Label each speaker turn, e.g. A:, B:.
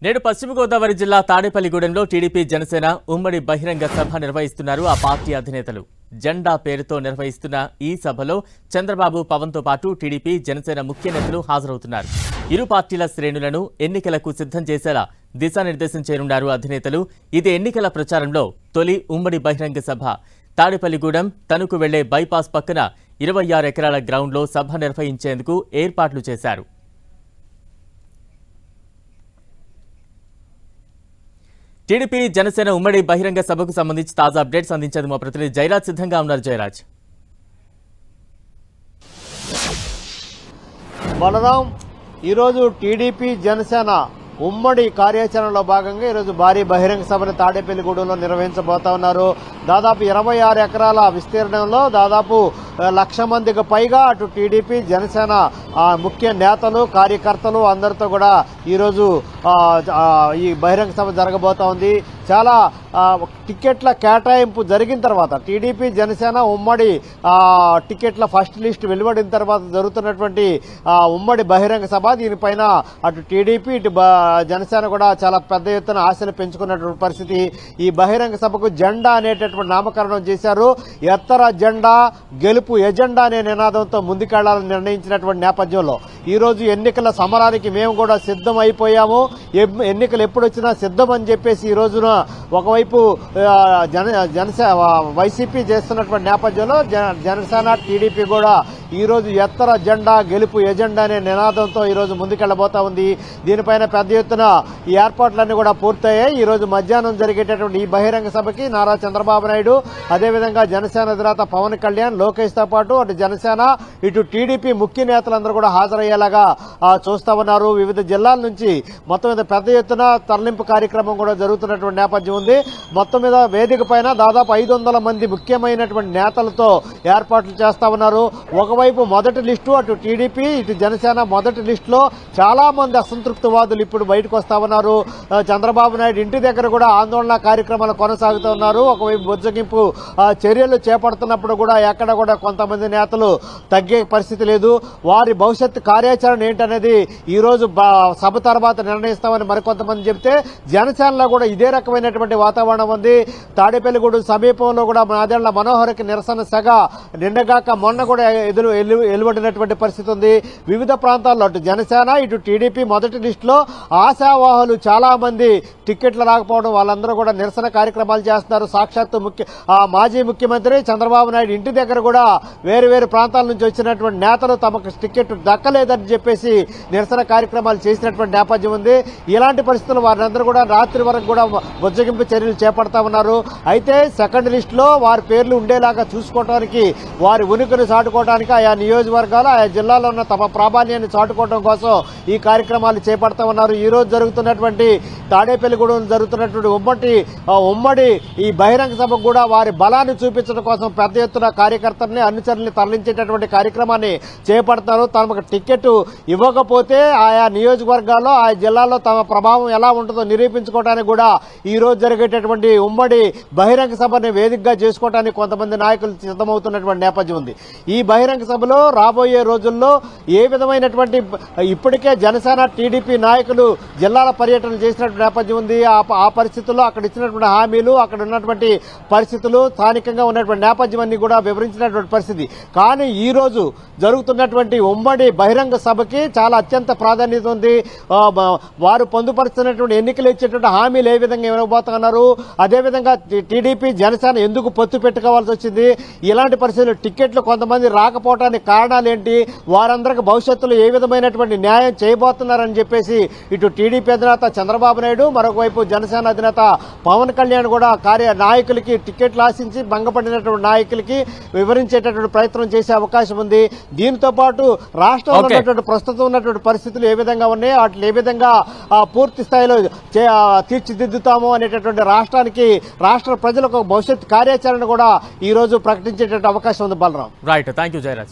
A: నేడు పశ్చిమ గోదావరి జిల్లా తాడేపల్లిగూడెంలో టీడీపీ జనసేన ఉమ్మడి బహిరంగ సభ నిర్వహిస్తున్నారు ఆ పార్టీ అధినేతలు. జెండా పేరుతో నిర్వహిస్తున్న ఈ సభలో చంద్రబాబు, పవన్తో పాటు టీడీపీ జనసేన ముఖ్య నేతలు హాజరవుతున్నారు. ఇరు పార్టీల శ్రేణులను ఎన్నికలకు సిద్ధం చేసేలా దిశానిర్దేశం చేయనున్నారు అధినేతలు. ఇది ఎన్నికల ప్రచారంలో తొలి ఉమ్మడి బహిరంగ సభ. తాడేపల్లిగూడెం తణుకు వెళ్లే బైపాస్ పక్కన 26 ఎకరాల గ్రౌండ్లో సభ నిర్వహించేందుకు ఏర్పాట్లు చేశారు. టీడీపీ జనసేన ఉమ్మడి బహిరంగ సభకు సంబంధించి తాజా అప్డేట్స్ అందించేందుకు మా ప్రతినిధి జయరాజ్ సిద్ధంగా ఉన్నారు. జయరాజ్,
B: బలరాం, ఈరోజు టీడీపీ జనసేన ఉమ్మడి కార్యాచరణలో భాగంగా ఈరోజు భారీ బహిరంగ సభను తాడేపల్లిగూడెంలో నిర్వహించబోతా ఉన్నారు. దాదాపు 26 ఎకరాల విస్తీర్ణంలో దాదాపు 1,00,000 మందికి పైగా అటు టీడీపీ జనసేన ముఖ్య నేతలు, కార్యకర్తలు అందరితో కూడా ఈరోజు ఈ బహిరంగ సభ జరగబోతా ఉంది. చాలా టికెట్ల కేటాయింపు జరిగిన తర్వాత టీడీపీ జనసేన ఉమ్మడి టికెట్ల ఫస్ట్ లిస్ట్ వెలువడిన తర్వాత జరుగుతున్నటువంటి ఉమ్మడి బహిరంగ సభ. దీనిపైన అటు టీడీపీ ఇటు జనసేన కూడా చాలా పెద్ద ఎత్తున ఆశలు పెంచుకున్నటువంటి పరిస్థితి. ఈ బహిరంగ సభకు జెండా అనేటటువంటి నామకరణం చేశారు. ఎత్తర జెండా గెలుపు ఎజెండా అనే నినాదంతో ముందుకెళ్లాలని నిర్ణయించినటువంటి నేపథ్యంలో ఈరోజు ఎన్నికల సమరానికి మేము కూడా సిద్ధం అయిపోయాము, ఎన్నికలు ఎప్పుడు వచ్చినా సిద్ధం అని చెప్పేసి ఈ రోజున ఒకవైపు వైసీపీ చేస్తున్నటువంటి నేపథ్యంలో జనసేన టీడీపీ కూడా ఈరోజు ఎత్తర జెండా గెలుపు ఎజెండా అనే నినాదంతో ఈరోజు ముందుకెళ్లబోతా ఉంది. దీనిపైన పెద్ద ఎత్తున ఈ ఏర్పాట్లన్నీ కూడా పూర్తయ్యాయి. ఈరోజు మధ్యాహ్నం జరిగేటటువంటి ఈ బహిరంగ సభకి నారా చంద్రబాబు నాయుడు, అదేవిధంగా జనసేన అధినేత పవన్ కళ్యాణ్, లోకేష్ తో పాటు అటు జనసేన ఇటు టీడీపీ ముఖ్య నేతలందరూ కూడా హాజరయ్యేలాగా చూస్తా ఉన్నారు. వివిధ జిల్లాల నుంచి మొత్తం మీద పెద్ద ఎత్తున తరలింపు కార్యక్రమం కూడా జరుగుతున్నటువంటి నేపథ్యం ఉంది. మొత్తం మీద వేదిక పైన దాదాపు 500 మంది ముఖ్యమైనటువంటి నేతలతో ఏర్పాట్లు చేస్తా ఉన్నారు. ఒకవైపు మొదటి లిస్టు అటు టీడీపీ ఇటు జనసేన మొదటి లిస్టులో చాలా మంది అసంతృప్తివాదులు ఇప్పుడు బయటకు వస్తా ఉన్నారు. చంద్రబాబు నాయుడు ఇంటి దగ్గర కూడా ఆందోళన కార్యక్రమాలు కొనసాగుతూ ఉన్నారు. ఒకవైపు బుజ్జగింపు చర్యలు చేపడుతున్నప్పుడు కూడా ఎక్కడ కూడా కొంతమంది నేతలు తగ్గే పరిస్థితి లేదు. వారి భవిష్యత్ కార్యాచరణ ఏంటనేది ఈ రోజు సభ తర్వాత నిర్ణయిస్తామని మరికొంతమంది చెబితే, జనసేనలో కూడా ఇదే రకమైనటువంటి వాతావరణం ఉంది. తాడేపల్లిగూడెం సమీపంలో కూడా నాదెళ్ల మనోహర్కి నిరసన సెగ నిన్నగాక మొన్న కూడా వెలువడినటువంటి పరిస్థితి ఉంది. వివిధ ప్రాంతాల్లో అటు జనసేన ఇటు టీడీపీ మొదటి లిస్టులో ఆశావాహులు చాలా మంది టికెట్లు రాకపోవడం వాళ్ళందరూ కూడా నిరసన కార్యక్రమాలు చేస్తున్నారు. సాక్షాత్తు మాజీ ముఖ్యమంత్రి చంద్రబాబు నాయుడు ఇంటి దగ్గర కూడా వేరు వేరు ప్రాంతాల నుంచి వచ్చినటువంటి నేతలు తమకు టికెట్ దక్కలేదని చెప్పేసి నిరసన కార్యక్రమాలు చేసినటువంటి నేపథ్యం ఉంది. ఇలాంటి పరిస్థితులు వారందరూ కూడా రాత్రి వరకు కూడా బుజ్జగింపు చర్యలు చేపడతా ఉన్నారు. అయితే సెకండ్ లిస్టులో వారి పేర్లు ఉండేలాగా చూసుకోవడానికి, వారి ఉనికిని చాటుకోవడానికి ఆయా నియోజకవర్గాలు ఆయా జిల్లాలో ఉన్న తమ ప్రాబల్యాన్ని చాటుకోవడం కోసం ఈ కార్యక్రమాలు చేపడతా ఉన్నారు. ఈ రోజు జరుగుతున్నటువంటి తాడేపల్లిగూడెం జరుగుతున్నటువంటి ఉమ్మడి ఈ బహిరంగ సభకు కూడా వారి బలాన్ని చూపించడం కోసం పెద్ద ఎత్తున కార్యకర్తల్ని అనుచరుల్ని తరలించేటటువంటి కార్యక్రమాన్ని చేపడతారు. తమకు టికెట్ ఇవ్వకపోతే ఆయా నియోజకవర్గాల్లో ఆయా జిల్లాల్లో తమ ప్రభావం ఎలా ఉంటుందో నిరూపించుకోవడానికి కూడా ఈ రోజు జరిగేటటువంటి ఉమ్మడి బహిరంగ సభని వేదికగా చేసుకోవడానికి కొంతమంది నాయకులు సిద్ధమవుతున్నటువంటి నేపథ్యం ఉంది. ఈ బహిరంగ సభలో రాబోయే రోజుల్లో ఏ విధమైనటువంటి ఇప్పటికే జనసేన టీడీపీ నాయకులు జిల్లాల పర్యటన చేసినటువంటి నేపథ్యం ఉంది. ఆ పరిస్థితుల్లో అక్కడ ఇచ్చినటువంటి హామీలు, అక్కడ ఉన్నటువంటి పరిస్థితులు, స్థానికంగా ఉన్నటువంటి నేపథ్యం అన్ని కూడా వివరించినటువంటి పరిస్థితి. కానీ ఈ రోజు జరుగుతున్నటువంటి ఉమ్మడి బహిరంగ సభకి చాలా అత్యంత ప్రాధాన్యత ఉంది. వారు పొందుపరుస్తున్నటువంటి ఎన్నికలు ఇచ్చేటువంటి హామీలు ఏ విధంగా ఇవ్వబోతున్నారు, అదేవిధంగా టీడీపీ జనసేన ఎందుకు పొత్తు పెట్టుకోవాల్సి వచ్చింది, ఇలాంటి పరిస్థితులు టికెట్లు కొంతమంది రాకపోవడానికి కారణాలు ఏంటి, వారందరికి భవిష్యత్తులో ఏ విధమైనటువంటి న్యాయం చేయబోతున్నారని చెప్పేసి ఇటు టీడీపీ అధినేత చంద్రబాబు నాయుడు, మరొక వైపు జనసేన అధినేత పవన్ కళ్యాణ్ కూడా నాయకులకి టికెట్లు ఆశించి భంగపడినటువంటి నాయకులకి వివరించేటటువంటి ప్రయత్నం చేసే అవకాశం ఉంది. దీంతో పాటు రాష్ట్రంలో ఉన్నటువంటి ప్రస్తుతం ఉన్నటువంటి పరిస్థితులు ఏ విధంగా ఉన్నాయో వాటిని ఏ విధంగా పూర్తి స్థాయిలో తీర్చిదిద్దుతాము అనేటటువంటి రాష్ట్ర ప్రజలకు భవిష్యత్ కార్యాచరణ కూడా ఈ రోజు ప్రకటించేటటువంటి అవకాశం ఉంది. Balram,
A: right, thank you Jayaraj.